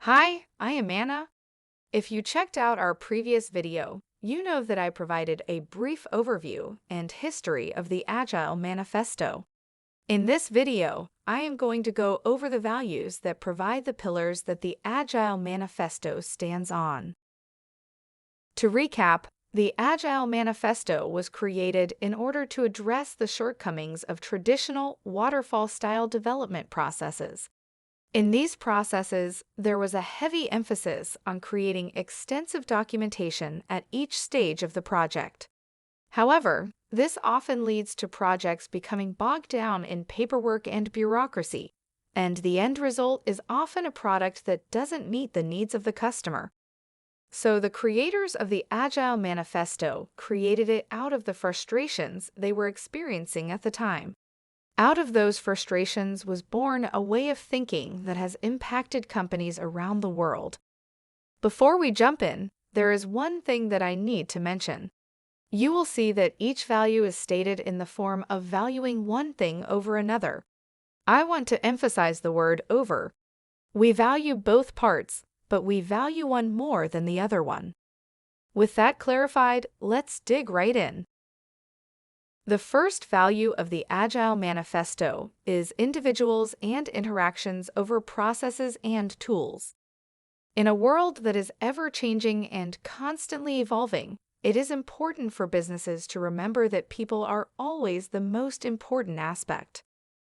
Hi, I am Anna. If you checked out our previous video, you know that I provided a brief overview and history of the Agile Manifesto. In this video, I am going to go over the values that provide the pillars that the Agile Manifesto stands on. To recap, the Agile Manifesto was created in order to address the shortcomings of traditional waterfall-style development processes. In these processes, there was a heavy emphasis on creating extensive documentation at each stage of the project. However, this often leads to projects becoming bogged down in paperwork and bureaucracy, and the end result is often a product that doesn't meet the needs of the customer. So the creators of the Agile Manifesto created it out of the frustrations they were experiencing at the time. Out of those frustrations was born a way of thinking that has impacted companies around the world. Before we jump in, there is one thing that I need to mention. You will see that each value is stated in the form of valuing one thing over another. I want to emphasize the word over. We value both parts, but we value one more than the other one. With that clarified, let's dig right in. The first value of the Agile Manifesto is individuals and interactions over processes and tools. In a world that is ever-changing and constantly evolving, it is important for businesses to remember that people are always the most important aspect.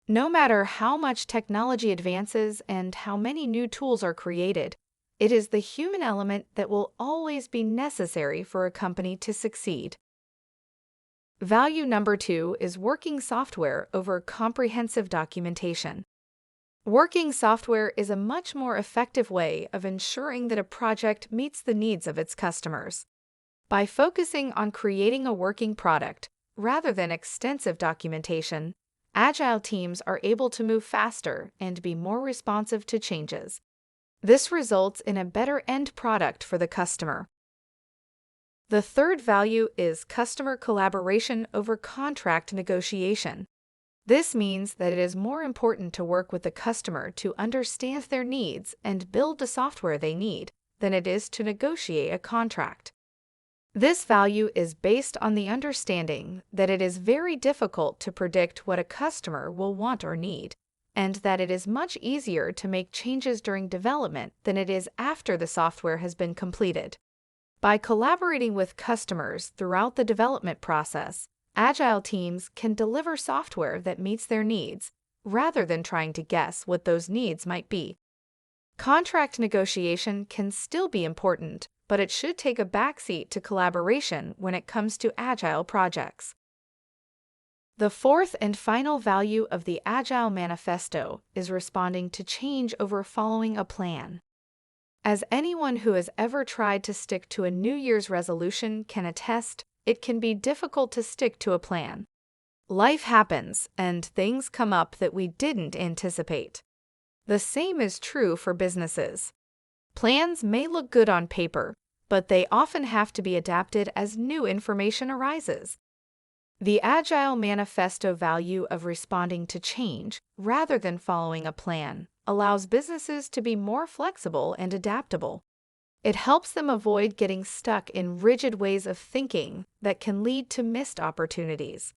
No matter how much technology advances and how many new tools are created, it is the human element that will always be necessary for a company to succeed. Value number 2 is working software over comprehensive documentation. Working software is a much more effective way of ensuring that a project meets the needs of its customers. By focusing on creating a working product, rather than extensive documentation, Agile teams are able to move faster and be more responsive to changes. This results in a better end product for the customer. The third value is customer collaboration over contract negotiation. This means that it is more important to work with the customer to understand their needs and build the software they need than it is to negotiate a contract. This value is based on the understanding that it is very difficult to predict what a customer will want or need, and that it is much easier to make changes during development than it is after the software has been completed. By collaborating with customers throughout the development process, Agile teams can deliver software that meets their needs, rather than trying to guess what those needs might be. Contract negotiation can still be important, but it should take a backseat to collaboration when it comes to Agile projects. The fourth and final value of the Agile Manifesto is responding to change over following a plan. As anyone who has ever tried to stick to a New Year's resolution can attest, it can be difficult to stick to a plan. Life happens, and things come up that we didn't anticipate. The same is true for businesses. Plans may look good on paper, but they often have to be adapted as new information arises. The Agile Manifesto value of responding to change, rather than following a plan, allows businesses to be more flexible and adaptable. It helps them avoid getting stuck in rigid ways of thinking that can lead to missed opportunities.